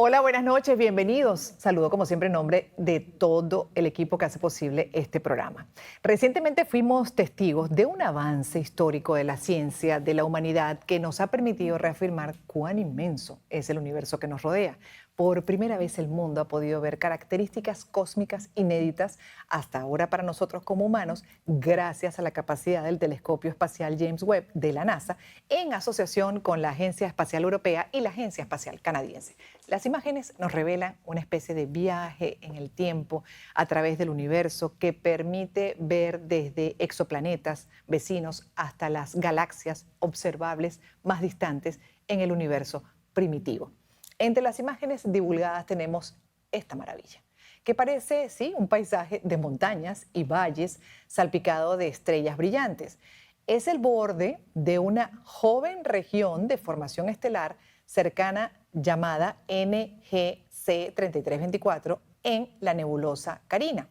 Hola, buenas noches, bienvenidos. Saludo como siempre en nombre de todo el equipo que hace posible este programa. Recientemente fuimos testigos de un avance histórico de la ciencia, de la humanidad, que nos ha permitido reafirmar cuán inmenso es el universo que nos rodea. Por primera vez el mundo ha podido ver características cósmicas inéditas hasta ahora para nosotros como humanos, gracias a la capacidad del telescopio espacial James Webb de la NASA, en asociación con la Agencia Espacial Europea y la Agencia Espacial Canadiense. Las imágenes nos revelan una especie de viaje en el tiempo a través del universo que permite ver desde exoplanetas vecinos hasta las galaxias observables más distantes en el universo primitivo. Entre las imágenes divulgadas tenemos esta maravilla, que parece, sí, un paisaje de montañas y valles salpicado de estrellas brillantes. Es el borde de una joven región de formación estelar cercana llamada NGC 3324 en la nebulosa Carina.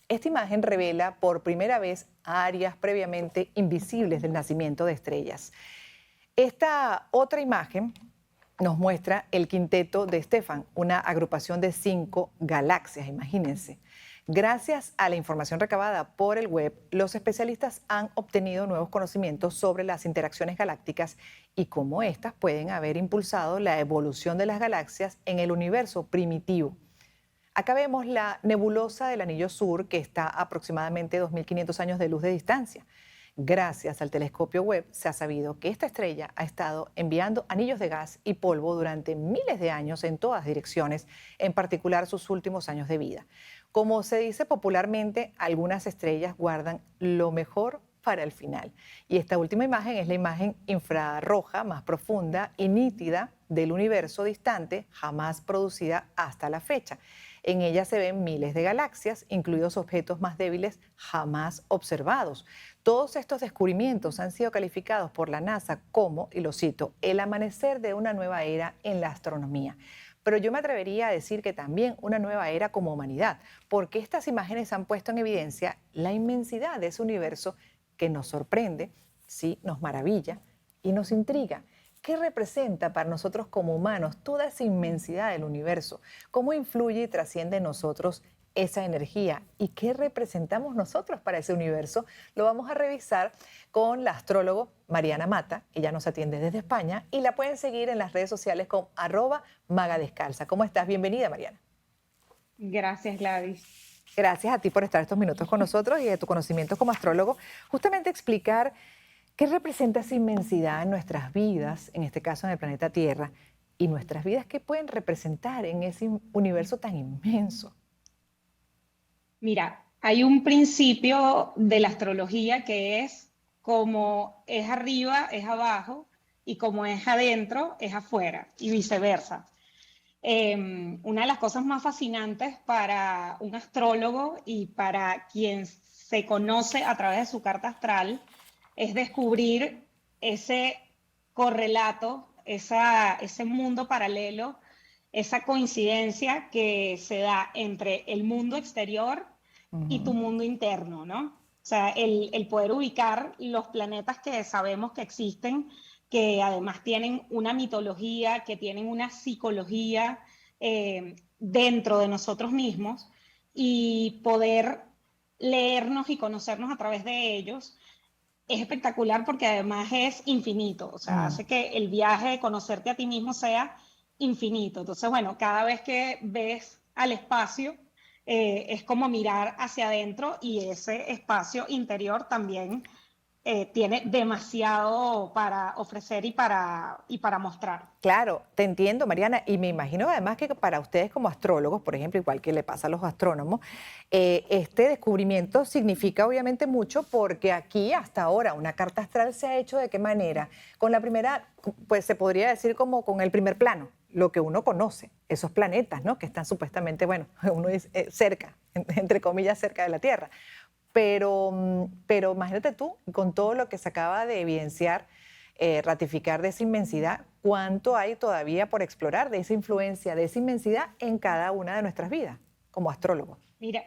Esta imagen revela por primera vez áreas previamente invisibles del nacimiento de estrellas. Esta otra imagen nos muestra el quinteto de Stefan, una agrupación de 5 galaxias, imagínense. Gracias a la información recabada por el web, los especialistas han obtenido nuevos conocimientos sobre las interacciones galácticas y cómo éstas pueden haber impulsado la evolución de las galaxias en el universo primitivo. Acá vemos la nebulosa del Anillo Sur, que está a aproximadamente 2.500 años de luz de distancia. Gracias al telescopio Webb se ha sabido que esta estrella ha estado enviando anillos de gas y polvo durante miles de años en todas direcciones, en particular sus últimos años de vida. Como se dice popularmente, algunas estrellas guardan lo mejor para el final. Y esta última imagen es la imagen infrarroja más profunda y nítida del universo distante jamás producida hasta la fecha. En ella se ven miles de galaxias, incluidos objetos más débiles jamás observados. Todos estos descubrimientos han sido calificados por la NASA como, y lo cito, el amanecer de una nueva era en la astronomía. Pero yo me atrevería a decir que también una nueva era como humanidad, porque estas imágenes han puesto en evidencia la inmensidad de ese universo que nos sorprende, sí, nos maravilla y nos intriga. ¿Qué representa para nosotros como humanos toda esa inmensidad del universo? ¿Cómo influye y trasciende en nosotros esa energía? ¿Y qué representamos nosotros para ese universo? Lo vamos a revisar con la astrólogo Mariana Mata. Ella nos atiende desde España y la pueden seguir en las redes sociales con @magadescalza. ¿Cómo estás? Bienvenida, Mariana. Gracias, Gladys. Gracias a ti por estar estos minutos con nosotros y de tu conocimiento como astrólogo. Justamente explicar qué representa esa inmensidad en nuestras vidas, en este caso en el planeta Tierra, y nuestras vidas, qué pueden representar en ese universo tan inmenso. Mira, hay un principio de la astrología que es como es arriba, es abajo, y como es adentro, es afuera, y viceversa. Una de las cosas más fascinantes para un astrólogo y para quien se conoce a través de su carta astral es descubrir ese correlato, ese mundo paralelo, esa coincidencia que se da entre el mundo exterior y tu Ujú. mundo interno, ¿no? O sea, el poder ubicar los planetas que sabemos que existen, que además tienen una mitología, que tienen una psicología dentro de nosotros mismos, y poder leernos y conocernos a través de ellos es espectacular porque además es infinito, o sea, Mm. hace que el viaje de conocerte a ti mismo sea infinito. Entonces, bueno, cada vez que ves al espacio, es como mirar hacia adentro, y ese espacio interior también tiene demasiado para ofrecer y para mostrar. Claro, te entiendo, Mariana, y me imagino además que para ustedes como astrólogos, por ejemplo, igual que le pasa a los astrónomos, este descubrimiento significa obviamente mucho porque aquí hasta ahora una carta astral se ha hecho de qué manera. Con la primera, pues se podría decir como con el primer plano, lo que uno conoce, esos planetas, ¿no? Que están supuestamente, bueno, uno dice cerca, entre comillas, cerca de la Tierra. Pero imagínate tú, con todo lo que se acaba de evidenciar, ratificar de esa inmensidad, cuánto hay todavía por explorar de esa influencia, de esa inmensidad en cada una de nuestras vidas como astrólogos. Mira,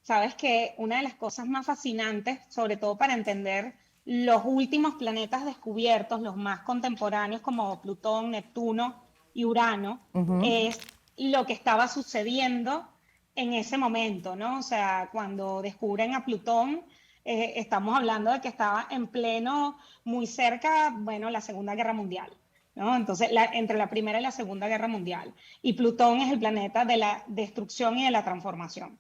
sabes que una de las cosas más fascinantes, sobre todo para entender los últimos planetas descubiertos, los más contemporáneos como Plutón, Neptuno y Urano, Ujú. es lo que estaba sucediendo en ese momento, ¿no? O sea, cuando descubren a Plutón, estamos hablando de que estaba en pleno, muy cerca, bueno, la Segunda Guerra Mundial, ¿no? Entonces, entre la Primera y la Segunda Guerra Mundial. Y Plutón es el planeta de la destrucción y de la transformación.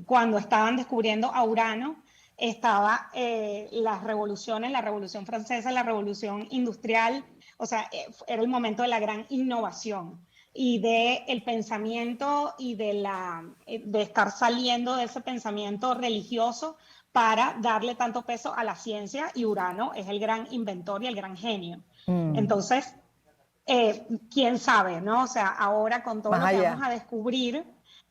Cuando estaban descubriendo a Urano, estaba las revoluciones, la Revolución Francesa, la Revolución Industrial, o sea, era el momento de la gran innovación y del pensamiento y de estar saliendo de ese pensamiento religioso para darle tanto peso a la ciencia, y Urano es el gran inventor y el gran genio. Entonces, quién sabe, ¿no? O sea, ahora con todo lo que vamos a descubrir,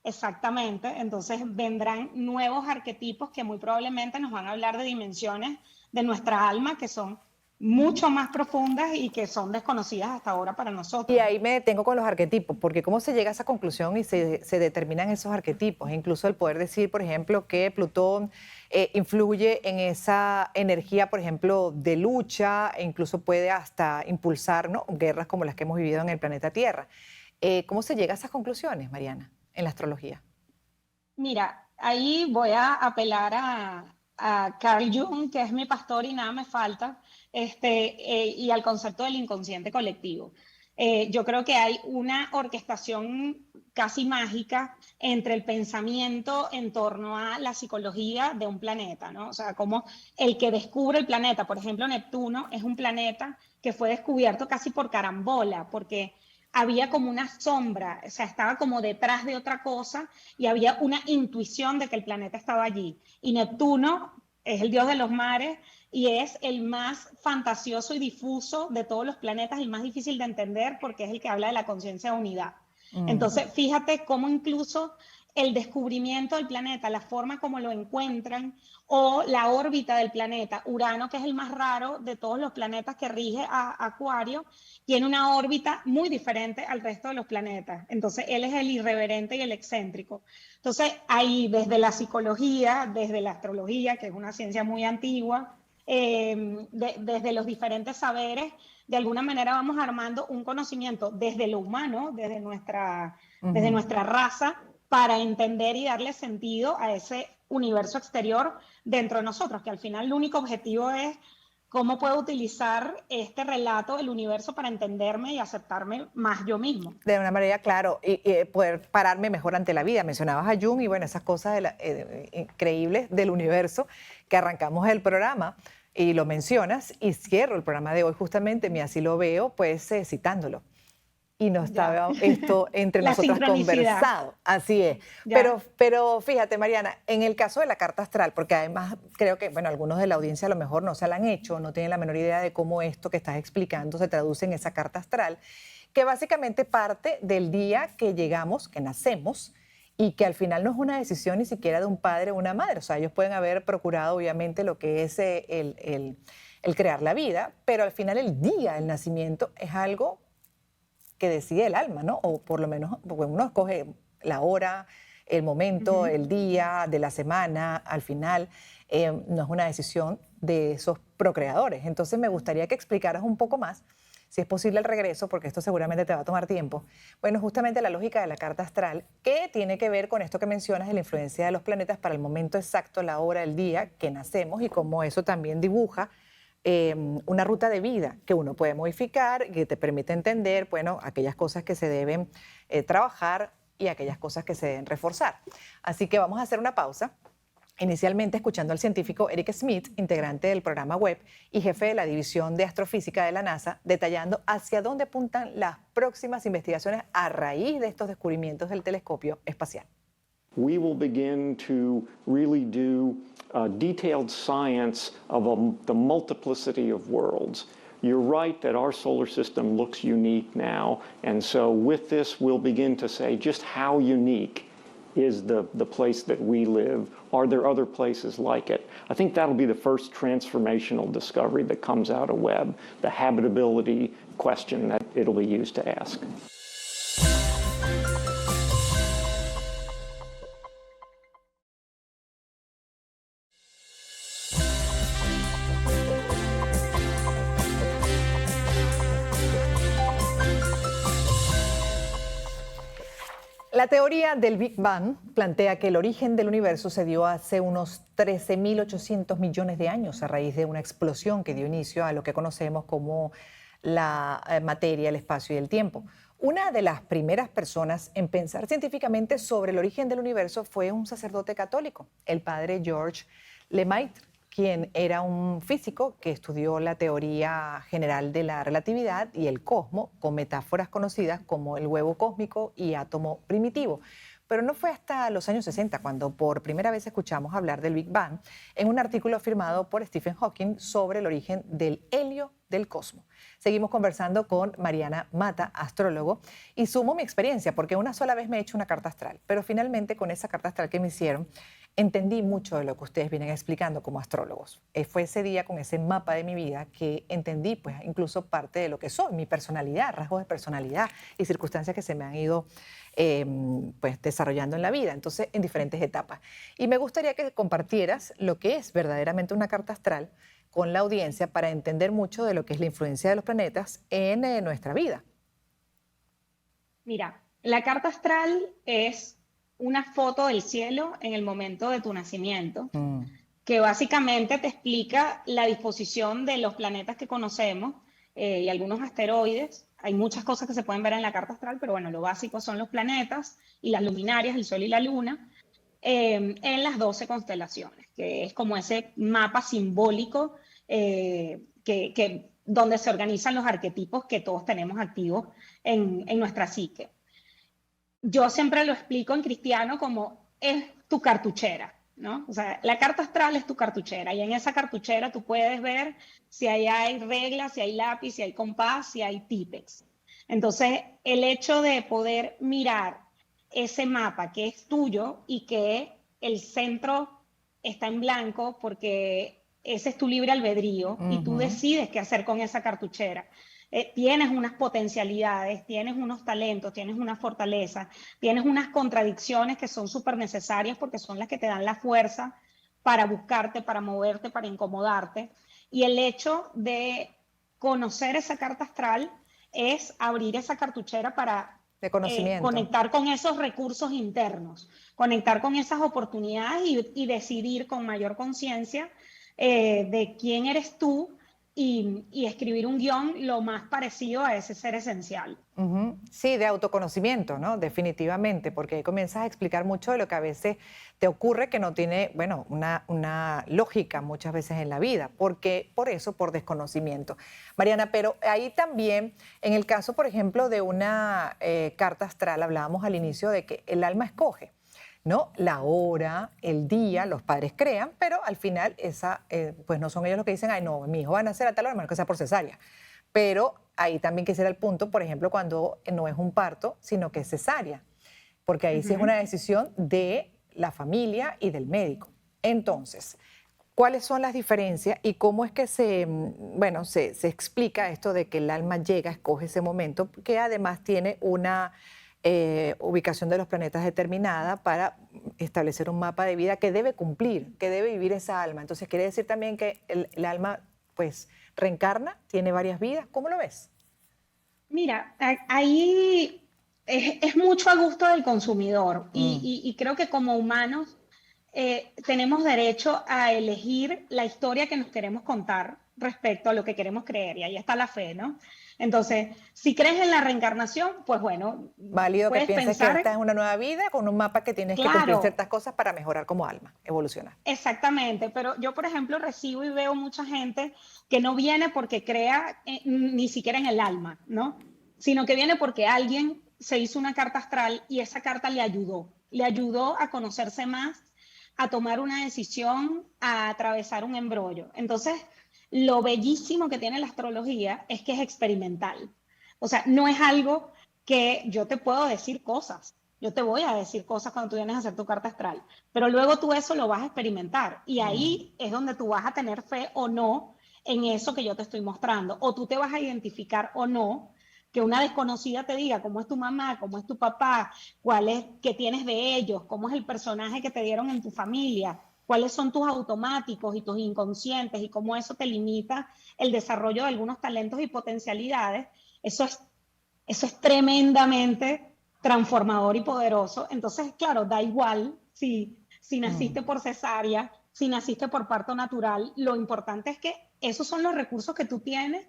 exactamente, entonces vendrán nuevos arquetipos que muy probablemente nos van a hablar de dimensiones de nuestra alma que son mucho más profundas y que son desconocidas hasta ahora para nosotros. Y ahí me detengo con los arquetipos, porque cómo se llega a esa conclusión y se determinan esos arquetipos, incluso el poder decir, por ejemplo, que Plutón influye en esa energía, por ejemplo, de lucha, e incluso puede hasta impulsar, ¿no?, guerras como las que hemos vivido en el planeta Tierra. ¿Cómo se llega a esas conclusiones, Mariana, en la astrología? Mira, ahí voy a apelar a Carl Jung, que es mi pastor y nada me falta, y al concepto del inconsciente colectivo. Yo creo que hay una orquestación casi mágica entre el pensamiento en torno a la psicología de un planeta, ¿no? O sea, como el que descubre el planeta, por ejemplo, Neptuno es un planeta que fue descubierto casi por carambola, porque había como una sombra, o sea, estaba como detrás de otra cosa y había una intuición de que el planeta estaba allí. Y Neptuno es el dios de los mares y es el más fantasioso y difuso de todos los planetas, el más difícil de entender porque es el que habla de la conciencia de unidad. Entonces, fíjate cómo incluso el descubrimiento del planeta, la forma como lo encuentran, o la órbita del planeta, Urano, que es el más raro de todos los planetas que rige a Acuario, tiene una órbita muy diferente al resto de los planetas. Entonces, él es el irreverente y el excéntrico. Entonces, ahí desde la psicología, desde la astrología, que es una ciencia muy antigua, desde los diferentes saberes, de alguna manera vamos armando un conocimiento desde lo humano, desde nuestra raza, para entender y darle sentido a ese universo exterior dentro de nosotros, que al final el único objetivo es cómo puedo utilizar este relato del universo para entenderme y aceptarme más yo mismo. De una manera, claro, y poder pararme mejor ante la vida. Mencionabas a Jung y bueno, esas cosas increíbles del universo que arrancamos el programa y lo mencionas y cierro el programa de hoy justamente, así lo veo, pues citándolo. Y no estaba esto entre nosotras conversado. Así es. Pero fíjate, Mariana, en el caso de la carta astral, porque además creo que, bueno, algunos de la audiencia a lo mejor no se la han hecho, no tienen la menor idea de cómo esto que estás explicando se traduce en esa carta astral, que básicamente parte del día que llegamos, que nacemos, y que al final no es una decisión ni siquiera de un padre o una madre. O sea, ellos pueden haber procurado, obviamente, lo que es el crear la vida, pero al final el día del nacimiento es algo que decide el alma, ¿no? O por lo menos, porque uno escoge la hora, el momento, el día de la semana, al final no es una decisión de esos procreadores. Entonces me gustaría que explicaras un poco más, si es posible el regreso, porque esto seguramente te va a tomar tiempo. Bueno, justamente la lógica de la carta astral, ¿qué tiene que ver con esto que mencionas de la influencia de los planetas para el momento exacto, la hora, el día que nacemos y cómo eso también dibuja una ruta de vida que uno puede modificar y que te permite entender, bueno, aquellas cosas que se deben trabajar y aquellas cosas que se deben reforzar. Así que vamos a hacer una pausa, inicialmente escuchando al científico Eric Schmidt, integrante del programa Webb y jefe de la División de Astrofísica de la NASA, detallando hacia dónde apuntan las próximas investigaciones a raíz de estos descubrimientos del telescopio espacial. We will begin to really do detailed science of the multiplicity of worlds. You're right that our solar system looks unique now, and so with this we'll begin to say just how unique is the place that we live. Are there other places like it? I think that'll be the first transformational discovery that comes out of Webb, the habitability question that it'll be used to ask. La teoría del Big Bang plantea que el origen del universo se dio hace unos 13.800 millones de años a raíz de una explosión que dio inicio a lo que conocemos como la materia, el espacio y el tiempo. Una de las primeras personas en pensar científicamente sobre el origen del universo fue un sacerdote católico, el padre Georges Lemaitre, quien era un físico que estudió la teoría general de la relatividad y el cosmos con metáforas conocidas como el huevo cósmico y átomo primitivo. Pero no fue hasta los años 60 cuando por primera vez escuchamos hablar del Big Bang en un artículo firmado por Stephen Hawking sobre el origen del helio del cosmos. Seguimos conversando con Mariana Mata, astrólogo, y sumo mi experiencia porque una sola vez me he hecho una carta astral, pero finalmente con esa carta astral que me hicieron entendí mucho de lo que ustedes vienen explicando como astrólogos. Fue ese día con ese mapa de mi vida que entendí pues incluso parte de lo que soy, mi personalidad, rasgos de personalidad y circunstancias que se me han ido pues desarrollando en la vida, entonces en diferentes etapas. Y me gustaría que compartieras lo que es verdaderamente una carta astral con la audiencia para entender mucho de lo que es la influencia de los planetas en nuestra vida. Mira, la carta astral es una foto del cielo en el momento de tu nacimiento, que básicamente te explica la disposición de los planetas que conocemos y algunos asteroides. Hay muchas cosas que se pueden ver en la carta astral, pero bueno, lo básico son los planetas y las luminarias, el Sol y la Luna, en las 12 constelaciones, que es como ese mapa simbólico donde se organizan los arquetipos que todos tenemos activos en nuestra psique. Yo siempre lo explico en cristiano como es tu cartuchera, ¿no? O sea, la carta astral es tu cartuchera y en esa cartuchera tú puedes ver si ahí hay reglas, si hay lápiz, si hay compás, si hay típex. Entonces, el hecho de poder mirar ese mapa que es tuyo y que el centro está en blanco porque ese es tu libre albedrío y tú decides qué hacer con esa cartuchera. Tienes unas potencialidades, tienes unos talentos, tienes una fortaleza, tienes unas contradicciones que son súper necesarias porque son las que te dan la fuerza para buscarte, para moverte, para incomodarte. Y el hecho de conocer esa carta astral es abrir esa cartuchera para de conocimiento. Conectar con esos recursos internos, conectar con esas oportunidades y decidir con mayor conciencia de quién eres tú y escribir un guión lo más parecido a ese ser esencial. Sí, de autoconocimiento, ¿no? Definitivamente, porque ahí comienzas a explicar mucho de lo que a veces te ocurre que no tiene, bueno, una lógica muchas veces en la vida, porque por eso, por desconocimiento. Mariana, pero ahí también, en el caso, por ejemplo, de una carta astral, hablábamos al inicio de que el alma escoge, ¿no? La hora, el día, los padres crean, pero al final pues no son ellos los que dicen, ay, no, mi hijo va a nacer a tal hora, menos que sea por cesárea. Pero ahí también quisiera el punto, por ejemplo, cuando no es un parto, sino que es cesárea, porque ahí sí es una decisión de la familia y del médico. Entonces, ¿cuáles son las diferencias y cómo es que se explica esto de que el alma llega, escoge ese momento, que además tiene una ubicación de los planetas determinada para establecer un mapa de vida que debe cumplir, que debe vivir esa alma? Entonces, quiere decir también que el alma, pues, reencarna, tiene varias vidas. ¿Cómo lo ves? Mira, ahí es mucho a gusto del consumidor y creo que como humanos tenemos derecho a elegir la historia que nos queremos contar respecto a lo que queremos creer y ahí está la fe, ¿no? Entonces, si crees en la reencarnación, pues bueno, válido que pienses pensar que estás en una nueva vida con un mapa que tienes que cumplir ciertas cosas para mejorar como alma, evolucionar. Exactamente, pero yo, por ejemplo, recibo y veo mucha gente que no viene porque crea ni siquiera en el alma, ¿no? Sino que viene porque alguien se hizo una carta astral y esa carta le ayudó a conocerse más, a tomar una decisión, a atravesar un embrollo. Entonces, lo bellísimo que tiene la astrología es que es experimental. O sea, no es algo que yo te puedo decir cosas. Yo te voy a decir cosas cuando tú vienes a hacer tu carta astral, pero luego tú eso lo vas a experimentar y ahí es donde tú vas a tener fe o no en eso que yo te estoy mostrando, o tú te vas a identificar o no, que una desconocida te diga cómo es tu mamá, cómo es tu papá, qué tienes de ellos, cómo es el personaje que te dieron en tu familia, cuáles son tus automáticos y tus inconscientes y cómo eso te limita el desarrollo de algunos talentos y potencialidades. Eso es tremendamente transformador y poderoso. Entonces, claro, da igual si naciste por cesárea, si naciste por parto natural, lo importante es que esos son los recursos que tú tienes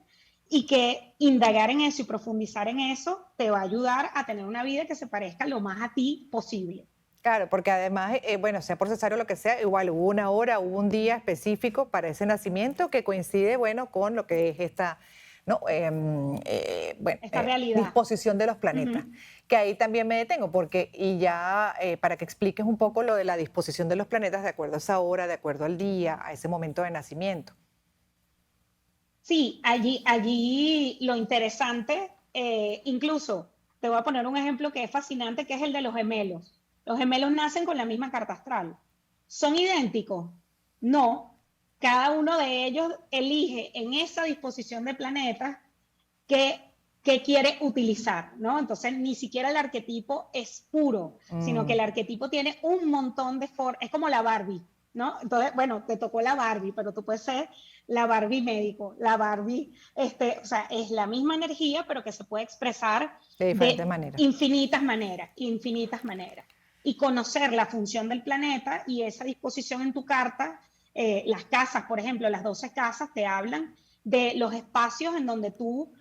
y que indagar en eso y profundizar en eso te va a ayudar a tener una vida que se parezca lo más a ti posible. Claro, porque además, bueno, sea por cesárea o lo que sea, igual hubo una hora, hubo un día específico para ese nacimiento que coincide, bueno, con lo que es esta, ¿no? Bueno, Esta realidad. disposición de los planetas. Que ahí también me detengo, porque, y ya para que expliques un poco lo de la disposición de los planetas de acuerdo a esa hora, de acuerdo al día, a ese momento de nacimiento. Sí, allí lo interesante, incluso te voy a poner un ejemplo que es fascinante, que es el de los gemelos. Los gemelos nacen con la misma carta astral. ¿Son idénticos? No. Cada uno de ellos elige en esa disposición de planetas qué quiere utilizar, ¿no? Entonces, ni siquiera el arquetipo es puro, sino que el arquetipo tiene un montón de formas. Es como la Barbie, ¿no? Entonces, bueno, te tocó la Barbie, pero tú puedes ser la Barbie médico, la Barbie, o sea, es la misma energía, pero que se puede expresar de diferentes maneras. Infinitas maneras, infinitas maneras. Y conocer la función del planeta y esa disposición en tu carta, las casas, por ejemplo, las 12 casas te hablan de los espacios en donde tú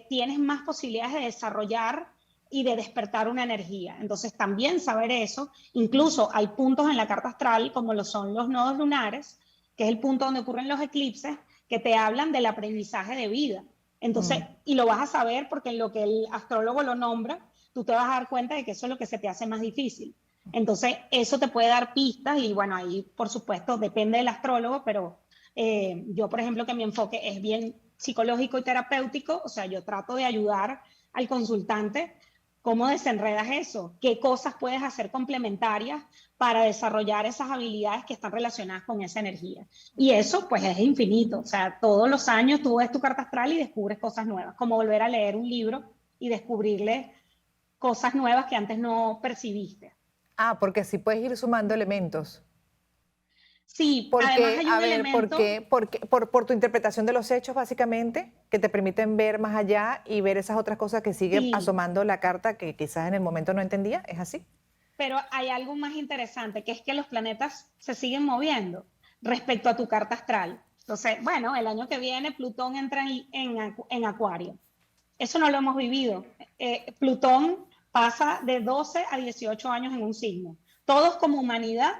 tienes más posibilidades de desarrollar y de despertar una energía. Entonces, también saber eso, incluso hay puntos en la carta astral, como lo son los nodos lunares, que es el punto donde ocurren los eclipses, que te hablan del aprendizaje de vida. Entonces, y lo vas a saber porque en lo que el astrólogo lo nombra, tú te vas a dar cuenta de que eso es lo que se te hace más difícil. Entonces, eso te puede dar pistas y bueno, ahí por supuesto depende del astrólogo, pero yo, por ejemplo, que mi enfoque es bien psicológico y terapéutico, o sea, yo trato de ayudar al consultante cómo desenredas eso, qué cosas puedes hacer complementarias para desarrollar esas habilidades que están relacionadas con esa energía. Y eso pues es infinito, o sea, todos los años tú ves tu carta astral y descubres cosas nuevas, como volver a leer un libro y descubrirle cosas nuevas que antes no percibiste. Ah, porque sí puedes ir sumando elementos. Sí, además Porque, hay a un ver, elemento. por tu interpretación de los hechos, básicamente, que te permiten ver más allá y ver esas otras cosas que sigue Sí, asomando la carta que quizás en el momento no entendía, ¿es así? pero hay algo más interesante, que es que los planetas se siguen moviendo respecto a tu carta astral. Entonces, bueno, el año que viene Plutón entra en Acuario. Eso no lo hemos vivido. Plutón pasa de 12 a 18 años en un signo. Todos como humanidad,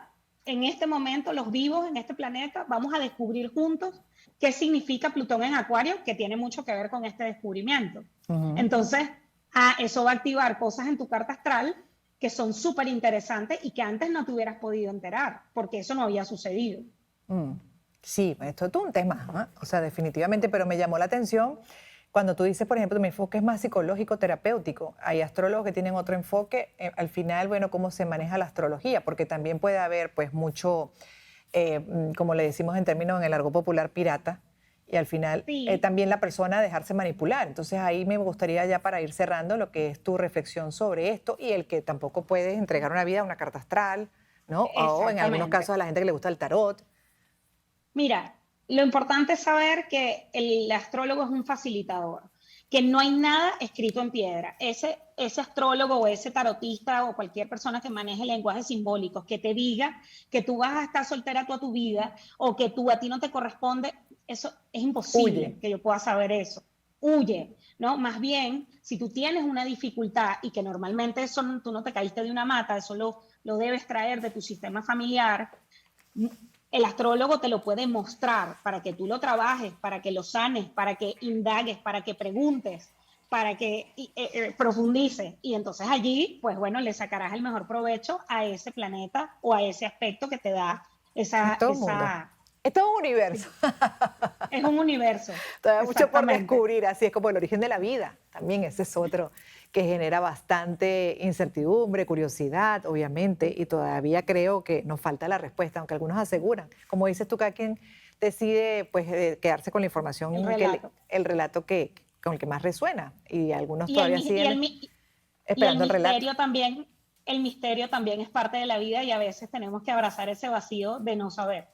en este momento, los vivos en este planeta, vamos a descubrir juntos qué significa Plutón en Acuario, que tiene mucho que ver con este descubrimiento. Entonces, eso va a activar cosas en tu carta astral que son súper interesantes y que antes no te hubieras podido enterar, porque eso no había sucedido. Sí, esto es todo un tema, ¿ah? O sea, definitivamente, pero me llamó la atención cuando tú dices, por ejemplo, mi enfoque es más psicológico, terapéutico. Hay astrólogos que tienen otro enfoque. Al final, bueno, cómo se maneja la astrología, porque también puede haber, pues, mucho, como le decimos en términos en el argot popular, pirata, y al final Sí, también la persona dejarse manipular. Entonces ahí me gustaría ya para ir cerrando lo que es tu reflexión sobre esto y el que tampoco puedes entregar una vida a una carta astral, ¿no? O en algunos exactamente. casos a la gente que le gusta el tarot. Mira, lo importante es saber que el astrólogo es un facilitador, que no hay nada escrito en piedra. Ese astrólogo o ese tarotista o cualquier persona que maneje lenguajes simbólicos que te diga que tú vas a estar soltera toda tu vida o que tú a ti no te corresponde, eso es imposible Huye. que yo pueda saber eso. Huye, ¿no? Más bien, si tú tienes una dificultad y que normalmente eso tú no te caíste de una mata, eso lo debes traer de tu sistema familiar, el astrólogo te lo puede mostrar para que tú lo trabajes, para que lo sanes, para que indagues, para que preguntes, para que profundices. Y entonces allí, pues bueno, le sacarás el mejor provecho a ese planeta o a ese aspecto que te da Es todo un mundo. Es todo un universo. es un universo. Todavía hay mucho por Exactamente. descubrir, así es como el origen de la vida. También ese es otro que genera bastante incertidumbre, curiosidad, obviamente, y todavía creo que nos falta la respuesta, aunque algunos aseguran. Como dices tú, cada quien decide pues, quedarse con la información, El relato. el relato con el que más resuena, y algunos Y el, todavía mi- y siguen el, mi- y esperando el relato. el misterio también es parte de la vida y a veces tenemos que abrazar ese vacío de no saber.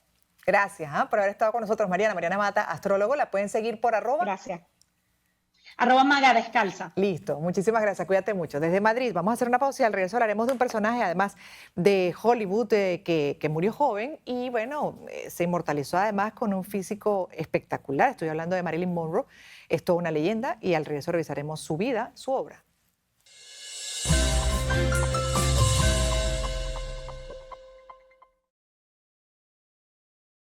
Gracias por haber estado con nosotros, Mariana. Mariana Mata, astrólogo, la pueden seguir por @ Gracias. @Maga Descalza. Listo, muchísimas gracias, cuídate mucho. Desde Madrid vamos a hacer una pausa y al regreso hablaremos de un personaje además de Hollywood que murió joven y bueno, se inmortalizó además con un físico espectacular. Estoy hablando de Marilyn Monroe, es toda una leyenda y al regreso revisaremos su vida, su obra.